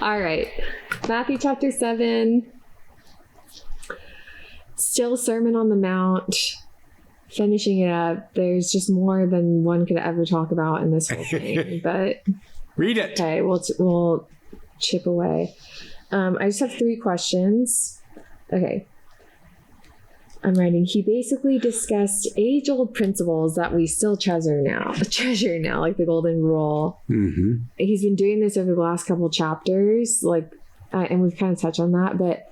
All right. Matthew chapter 7. Still Sermon on the Mount. Finishing it up. There's just more than one could ever talk about in this whole thing. But read it. Okay, we'll chip away. I just have 3 questions. Okay. I'm writing. He basically discussed age-old principles that we still treasure now, like the golden rule. Mm-hmm. He's been doing this over the last couple chapters, and we've kind of touched on that, but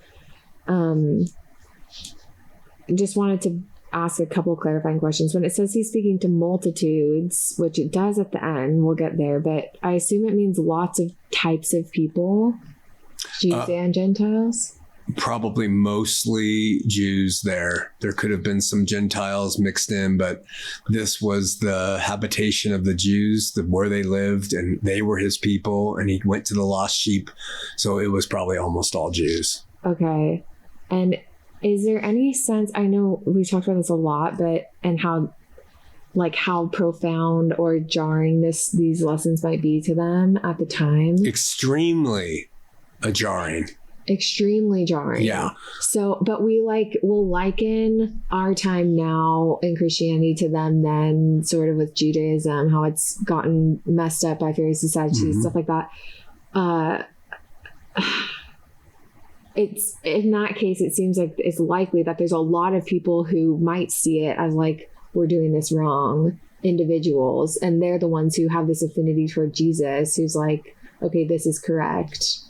just wanted to ask a couple clarifying questions. When it says he's speaking to multitudes, which it does at the end, we'll get there, but I assume it means lots of types of people, Jews and Gentiles. Probably mostly Jews there. There could have been some Gentiles mixed in, but this was the habitation of the Jews, where they lived, and they were his people, and he went to the lost sheep. So it was probably almost all Jews. Okay. And is there any sense, I know we talked about this a lot, but, and how profound or jarring these lessons might be to them at the time? Extremely jarring. Extremely jarring. Yeah. So, but we'll liken our time now in Christianity to them then, sort of with Judaism, how it's gotten messed up by Pharisees, Sadducees, stuff like that. It's, in that case, it seems like it's likely that there's a lot of people who might see it as we're doing this wrong, individuals, and they're the ones who have this affinity toward Jesus, who's like, okay, this is correct.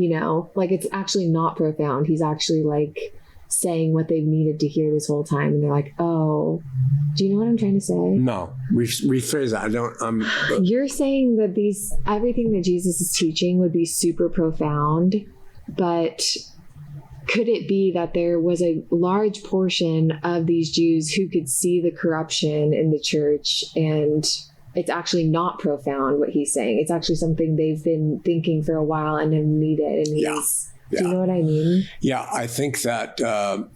It's actually not profound. He's actually saying what they've needed to hear this whole time. And they're like, oh, do you know what I'm trying to say? No, rephrase that. You're saying that everything that Jesus is teaching would be super profound, but could it be that there was a large portion of these Jews who could see the corruption in the church, and it's actually not profound what he's saying? It's actually something they've been thinking for a while and have needed. And do you know what I mean? Yeah, I think that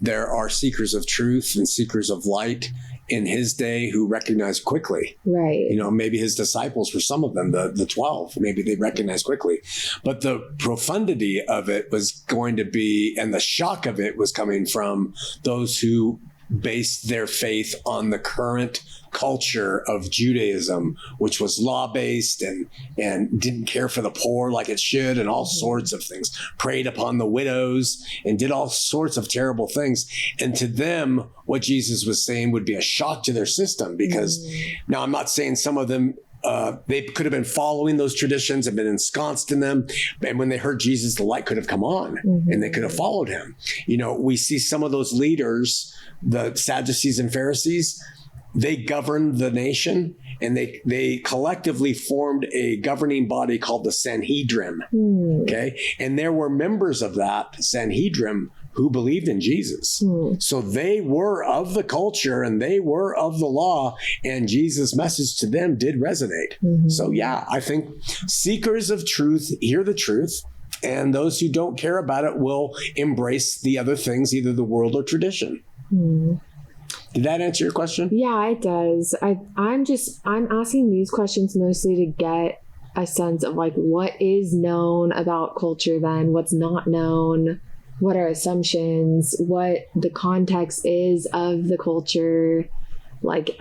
there are seekers of truth and seekers of light in his day who recognized quickly. Right. Maybe his disciples were some of them, the 12, maybe they recognized quickly. But the profundity of it was going to be, and the shock of it was coming from those who based their faith on the current culture of Judaism, which was law-based and didn't care for the poor like it should, and all sorts of things, preyed upon the widows and did all sorts of terrible things. And to them, what Jesus was saying would be a shock to their system, because now I'm not saying some of them, they could have been following those traditions and been ensconced in them. And when they heard Jesus, the light could have come on and they could have followed him. We see some of those leaders, the Sadducees and Pharisees, they governed the nation, and they collectively formed a governing body called the Sanhedrin. Okay. And there were members of that Sanhedrin who believed in Jesus. So they were of the culture and they were of the law, and Jesus' message to them did resonate. So yeah, I think seekers of truth hear the truth, and those who don't care about it will embrace the other things, either the world or tradition. Did that answer your question? Yeah, it does. I'm asking these questions mostly to get a sense of what is known about culture then, what's not known, what are assumptions, what the context is of the culture.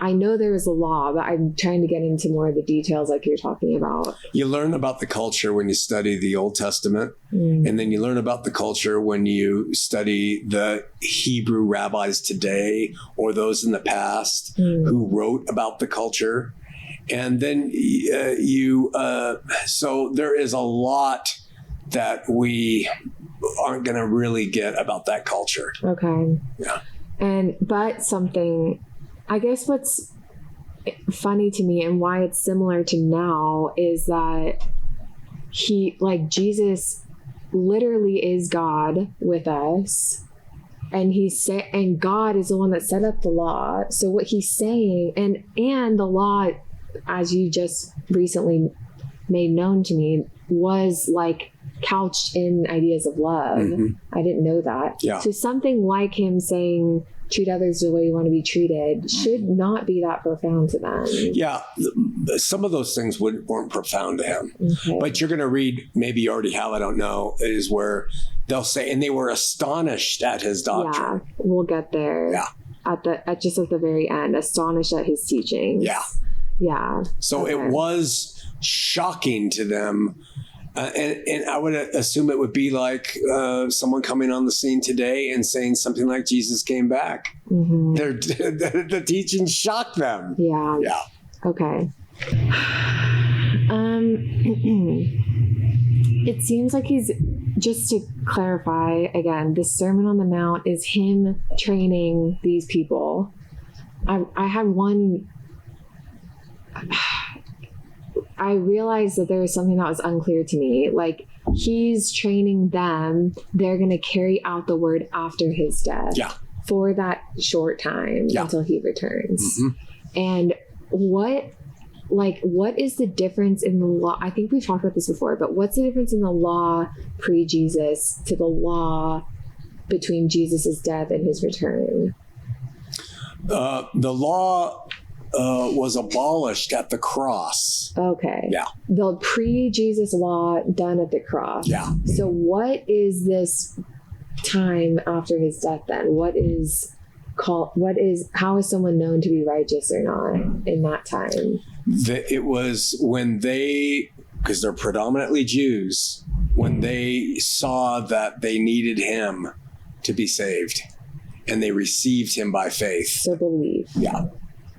I know there is a law, but I'm trying to get into more of the details like you're talking about. You learn about the culture when you study the Old Testament, and then you learn about the culture when you study the Hebrew rabbis today or those in the past who wrote about the culture. And then so there is a lot that we aren't going to really get about that culture. Okay. Yeah. But something, I guess what's funny to me and why it's similar to now is that Jesus literally is God with us, and and God is the one that set up the law. So what he's saying, and the law, as you just recently made known to me, was like couched in ideas of love. I didn't know that. Yeah. So something like him saying, treat others the way you want to be treated should not be that profound to them. Yeah. Some of those things weren't profound to him. Okay. But you're going to read, maybe you already have, I don't know, is where they'll say, and they were astonished at his doctrine. Yeah, we'll get there. Yeah. At the very end, astonished at his teachings. Yeah. Yeah. So it was shocking to them. And I would assume it would be like someone coming on the scene today and saying something like Jesus came back. The teaching shocked them. Yeah. Yeah. Okay. It seems like he's, just to clarify again, the Sermon on the Mount is him training these people. I had one... I realized that there was something that was unclear to me. Like, he's training them. They're going to carry out the word after his death for that short time until he returns. And what is the difference in the law? I think we've talked about this before, but what's the difference in the law pre-Jesus to the law between Jesus's death and his return? The law was abolished at the cross. Okay. Yeah. The pre-Jesus law done at the cross. Yeah. So what is this time after his death then? How is someone known to be righteous or not in that time? It was when because they're predominantly Jews, when they saw that they needed him to be saved and they received him by faith. So belief. Yeah.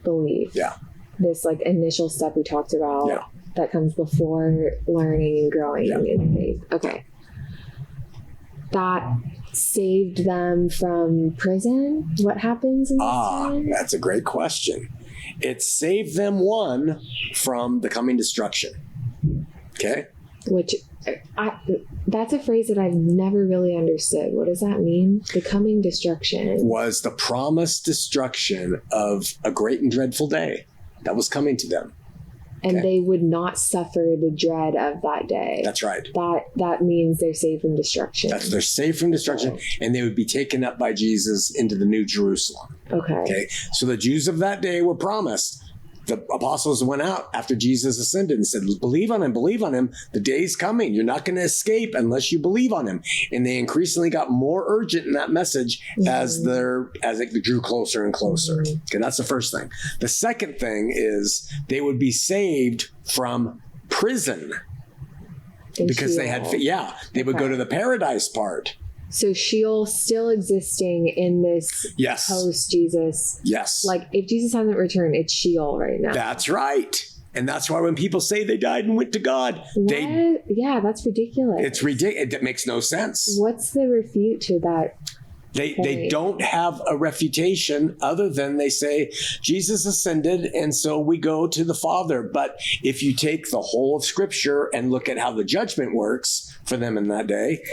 Belief. Yeah. This like initial step we talked about that comes before learning and growing in faith. Okay. That saved them from prison? What happens in this time? That's a great question. It saved them, one, from the coming destruction. Okay? Which, that's a phrase that I've never really understood. What does that mean? The coming destruction. Was the promised destruction of a great and dreadful day that was coming to them. And they would not suffer the dread of that day. That's right. That means they're saved from destruction. They're saved from destruction, and they would be taken up by Jesus into the New Jerusalem. Okay. So the Jews of that day were promised. The apostles went out after Jesus ascended and said, believe on him. The day's coming. You're not going to escape unless you believe on him. And they increasingly got more urgent in that message as it drew closer and closer. Okay, that's the first thing. The second thing is they would be saved from prison because they had, they would go to the paradise part. So Sheol still existing in this post-Jesus. Yes. Like, if Jesus hasn't returned, it's Sheol right now. That's right. And that's why when people say they died and went to God, that's ridiculous. It's ridiculous. It makes no sense. What's the refute to that? They don't have a refutation other than they say Jesus ascended and so we go to the Father. But if you take the whole of Scripture and look at how the judgment works for them in that day,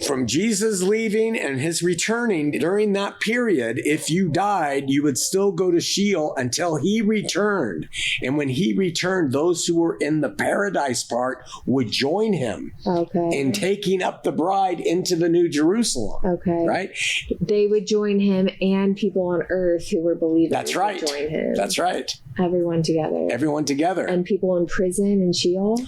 from Jesus leaving and his returning during that period, if you died, you would still go to Sheol until he returned. And when he returned, those who were in the paradise part would join him in taking up the bride into the New Jerusalem. Okay. Right? They would join him and people on earth who were believers. That's right. Would join him. That's right. Everyone together. And people in prison and Sheol?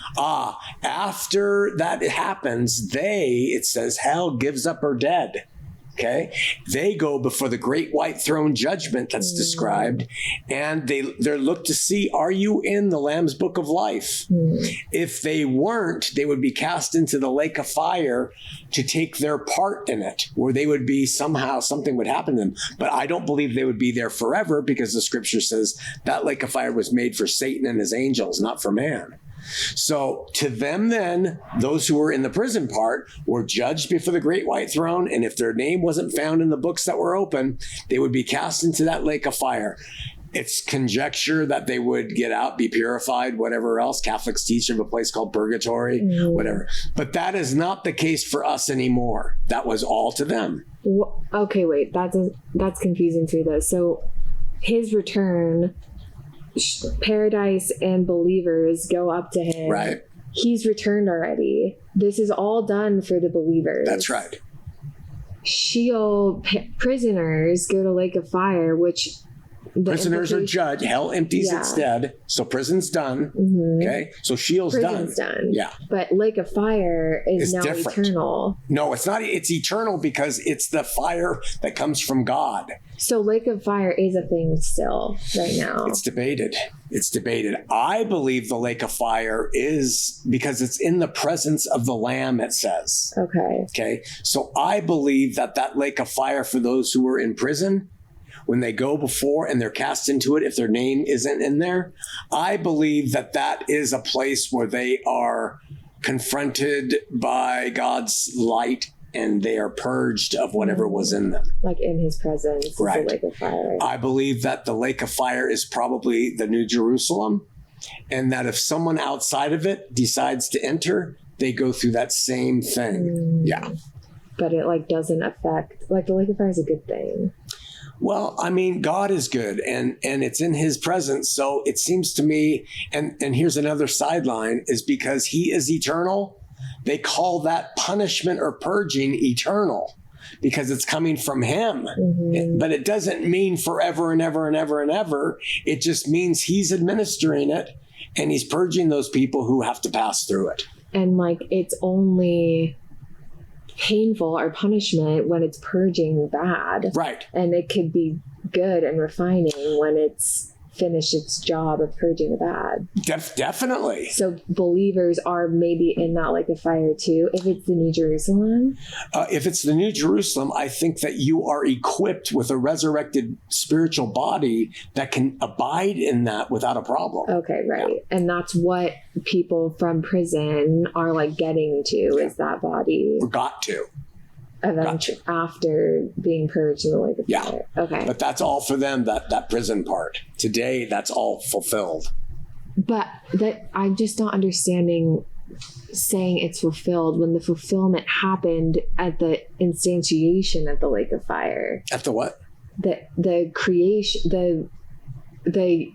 After that happens, it says hell gives up her dead. Okay. They go before the great white throne judgment that's described, and they're looked to see, are you in the Lamb's book of life? If they weren't, they would be cast into the lake of fire to take their part in it, where they would be something would happen to them. But I don't believe they would be there forever, because the scripture says that lake of fire was made for Satan and his angels, not for man. So to them then, those who were in the prison part were judged before the great white throne, and if their name wasn't found in the books that were open, they would be cast into that lake of fire. It's conjecture that they would get out, be purified, whatever else. Catholics teach of a place called purgatory, whatever. But that is not the case for us anymore. That was all to them. Okay, wait, that's confusing too though. So his return, paradise and believers go up to him. Right. he's returned already. This is all done for the believers. That's right. Sheol prisoners go to lake of fire, which prisoners are judged. Hell empties its dead. So prison's done. Okay. So Sheol's prison's done. Yeah. But lake of fire is now different. eternal. No, it's not. It's eternal because it's the fire that comes from God. So lake of fire is a thing still right now. It's debated. I believe the lake of fire is because it's in the presence of the Lamb, it says. Okay. So I believe that lake of fire for those who are in prison, when they go before and they're cast into it, if their name isn't in there, I believe that is a place where they are confronted by God's light and they are purged of whatever was in them. Like in his presence, right. The lake of fire. I believe that the lake of fire is probably the New Jerusalem, and that if someone outside of it decides to enter, they go through that same thing. Yeah. But it doesn't affect, the lake of fire is a good thing. Well, I mean, God is good and it's in his presence. So it seems to me, and here's another sideline, is because he is eternal. They call that punishment or purging eternal because it's coming from him. But it doesn't mean forever and ever and ever and ever. It just means he's administering it and he's purging those people who have to pass through it. And it's only painful or punishment when it's purging bad. Right. And it could be good and refining when it's finished its job of purging the bad. Definitely. So believers are maybe in that lake of fire too, if it's the New Jerusalem? If it's the New Jerusalem, I think that you are equipped with a resurrected spiritual body that can abide in that without a problem. Okay, right. Yeah. And that's what people from prison are getting to, is that body. Or got to. After being purged in the lake of fire. Okay. But that's all for them, that prison part. Today, that's all fulfilled. But I'm just not understanding saying it's fulfilled when the fulfillment happened at the instantiation of the lake of fire. At the what? The creation, the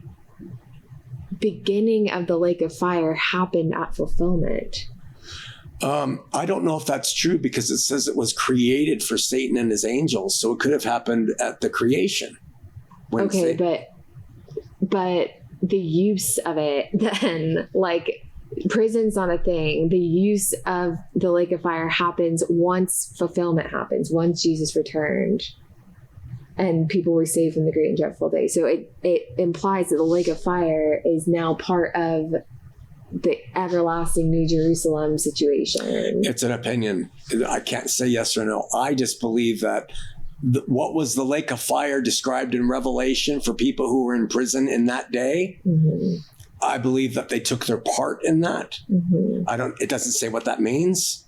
beginning of the lake of fire happened at fulfillment. I don't know if that's true because it says it was created for Satan and his angels. So it could have happened at the creation. Okay, but the use of it then, prison's not a thing. The use of the lake of fire happens once fulfillment happens, once Jesus returned and people were saved from the great and dreadful day. So it implies that the lake of fire is now part of the everlasting New Jerusalem situation. It's an opinion. I can't say yes or no. I just believe that what was the lake of fire described in Revelation for people who were in prison in that day? I believe that they took their part in that. It doesn't say what that means.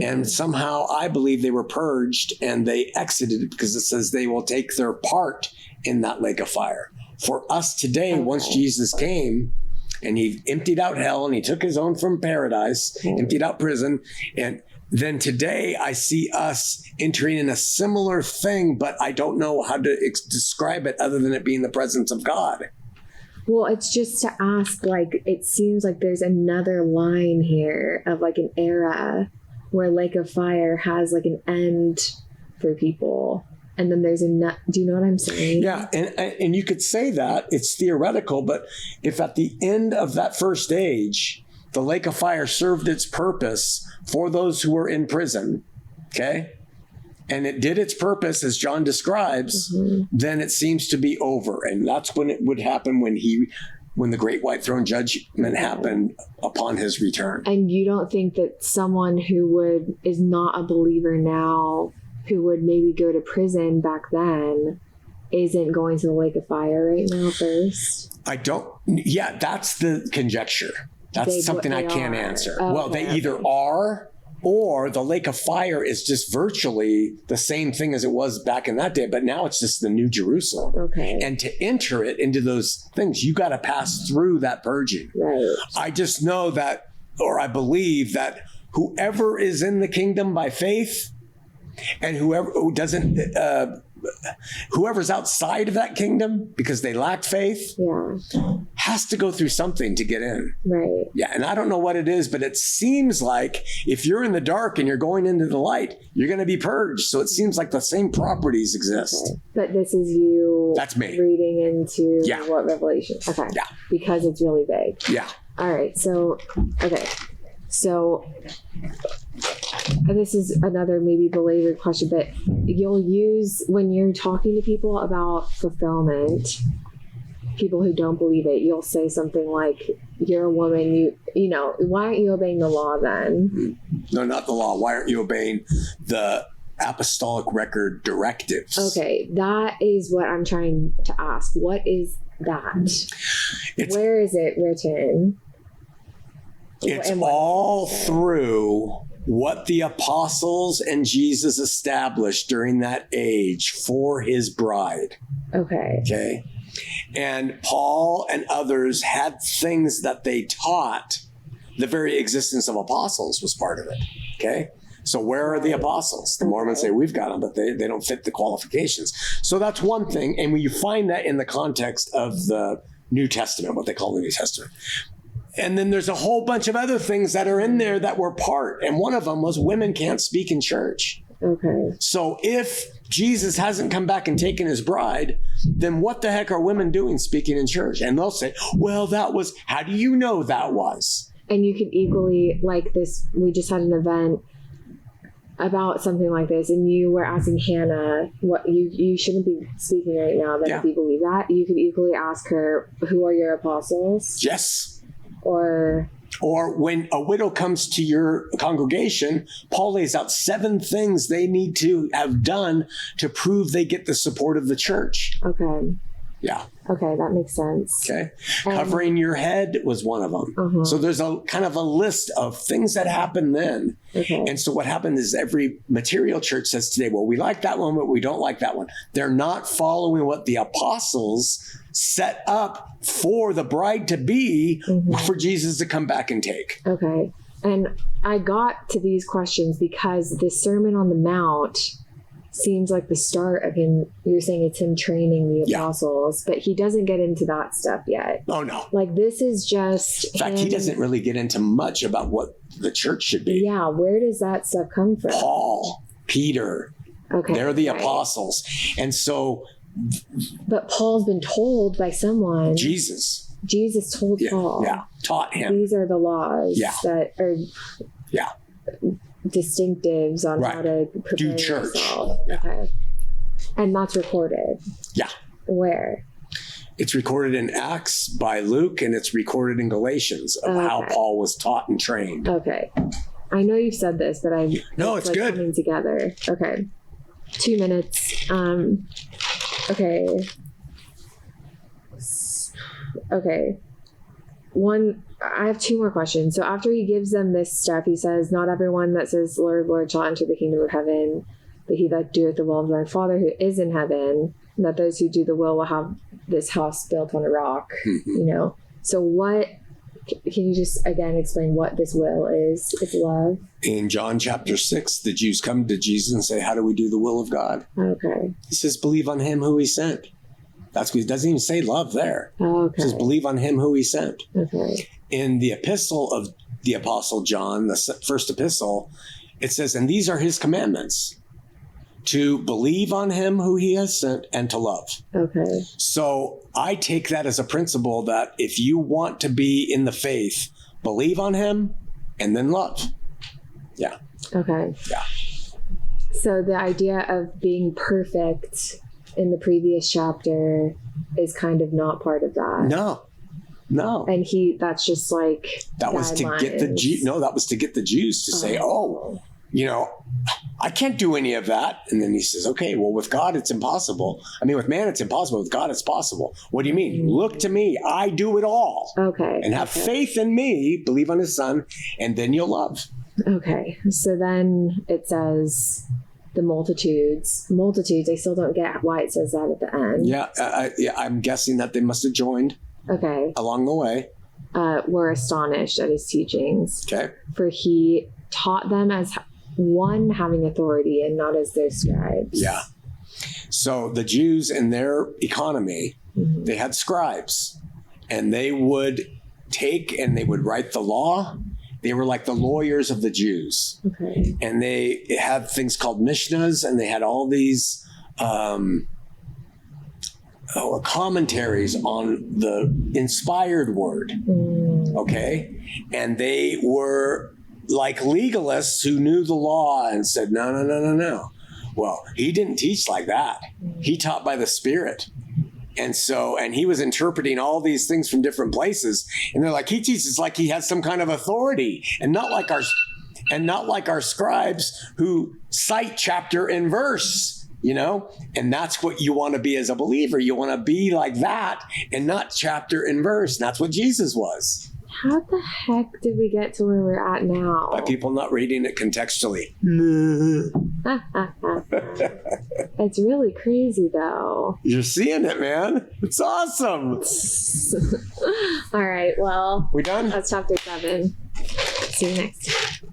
And somehow I believe they were purged and they exited because it says they will take their part in that lake of fire. For us today, once Jesus came, and he emptied out hell and he took his own from paradise, emptied out prison. And then today I see us entering in a similar thing, but I don't know how to describe it other than it being the presence of God. Well, it's just to ask, it seems like there's another line here of an era where lake of fire has an end for people. And then there's do you know what I'm saying? Yeah, and you could say that it's theoretical, but if at the end of that first age, the lake of fire served its purpose for those who were in prison, okay, and it did its purpose as John describes, then it seems to be over, and that's when it would happen when the great white throne judgment happened upon his return. And you don't think that someone who is not a believer now, who would maybe go to prison back then, isn't going to the lake of fire right now first? Yeah, that's the conjecture. That's something I can't answer. Oh, well, they either are, or the lake of fire is just virtually the same thing as it was back in that day, but now it's just the New Jerusalem. Okay. And to enter it into those things, you got to pass through that purging. Right. I just know that, or I believe that whoever is in the kingdom by faith, and whoever's outside of that kingdom because they lack faith has to go through something to get in. Right. Yeah. And I don't know what it is, but it seems like if you're in the dark and you're going into the light, you're going to be purged. So it seems like the same properties exist. Okay. But this is you. That's me. Reading into what Revelation. Okay. Yeah. Because it's really vague. Yeah. All right. So, okay. So this is another maybe belabored question, but you'll use when you're talking to people about fulfillment, people who don't believe it, you'll say something like, you're a woman, you know, why aren't you obeying the law then? No, not the law. Why aren't you obeying the apostolic record directives? Okay, that is what I'm trying to ask. What is that? Where is it written? It's all through what the apostles and Jesus established during that age for his bride. Okay. And Paul and others had things that they taught. The very existence of apostles was part of it. Okay. So where are the apostles? The Mormons say we've got them, but they don't fit the qualifications. So that's one thing. And when you find that in the context of the New Testament, what they call the New Testament. And then there's a whole bunch of other things that are in there that were part. And one of them was women can't speak in church. Okay. So if Jesus hasn't come back and taken his bride, then what the heck are women doing speaking in church? And they'll say, well, how do you know that was? And you could equally, like this, we just had an event about something like this, and you were asking Hannah, what you shouldn't be speaking right now, but if you believe that, you could equally ask her, who are your apostles? Yes. Or when a widow comes to your congregation, Paul lays out 7 things they need to have done to prove they get the support of the church. Okay. Yeah. Okay, that makes sense. Okay. Covering your head was one of them. Uh-huh. So there's a kind of a list of things that happened then. Okay. And so what happened is every material church says today, well, we like that one, but we don't like that one. They're not following what the apostles set up for the bride to be, for Jesus to come back and take. Okay. And I got to these questions because the Sermon on the Mount seems like the start of him. You're saying it's him training the apostles, but he doesn't get into that stuff yet. Oh, no. Like this is just... In fact, he doesn't really get into much about what the church should be. Yeah. Where does that stuff come from? Paul, Peter. Okay. They're the apostles. And so... But Paul's been told by someone. Jesus told Paul. Yeah. Taught him. These are the laws that are distinctives on how to prepare do church. Yourself. Yeah. Okay. And that's recorded. Yeah. Where? It's recorded in Acts by Luke, and it's recorded in Galatians of how Paul was taught and trained. Okay. I know you've said this, but it's like good. Coming together. Okay. 2 minutes. Okay. I have 2 more questions. So after he gives them this stuff, he says, not everyone that says, Lord, Lord, shall enter the kingdom of heaven, but he that doeth the will of my Father who is in heaven, and that those who do the will have this house built on a rock, you know? So can you just again explain what this will is? It's love. In John chapter 6, the Jews come to Jesus and say, how do we do the will of God? Okay. He says, believe on him who he sent. That's because he doesn't even say love there. Okay. He says, believe on him who he sent. Okay. In the epistle of the Apostle John, the first epistle, it says, and these are his commandments, to believe on him who he has sent and to love. Okay. So I take that as a principle that if you want to be in the faith, believe on him and then love. Yeah. Okay. Yeah. So the idea of being perfect in the previous chapter is kind of not part of that. No. And that's just like that was to get the that was to get the Jews to say, oh, you know, I can't do any of that. And then he says, okay, well, with God, it's impossible. I mean, with man, it's impossible. With God, it's possible. What do you mean? Look to me. I do it all. Okay. And have faith in me, believe on his son, and then you'll love. Okay. So then it says the multitudes, I still don't get why it says that at the end. Yeah. I'm guessing that they must have joined. Okay. Along the way. Were astonished at his teachings. Okay. For he taught them as one having authority and not as their scribes. Yeah. So the Jews in their economy, they had scribes. and they would take and they would write the law. They were like the lawyers of the Jews. Okay. And they had things called Mishnahs, and they had all these commentaries on the inspired word. Okay. And they were like legalists who knew the law and said, no. Well, he didn't teach like that. He taught by the Spirit. And he was interpreting all these things from different places. And they're like, he teaches like he has some kind of authority, and not like our scribes who cite chapter and verse, and that's what you want to be as a believer. You want to be like that and not chapter and verse. And that's what Jesus was. How the heck did we get to where we're at now? By people not reading it contextually. It's really crazy, though. You're seeing it, man. It's awesome. All right, well. We done? That's chapter 7. See you next time.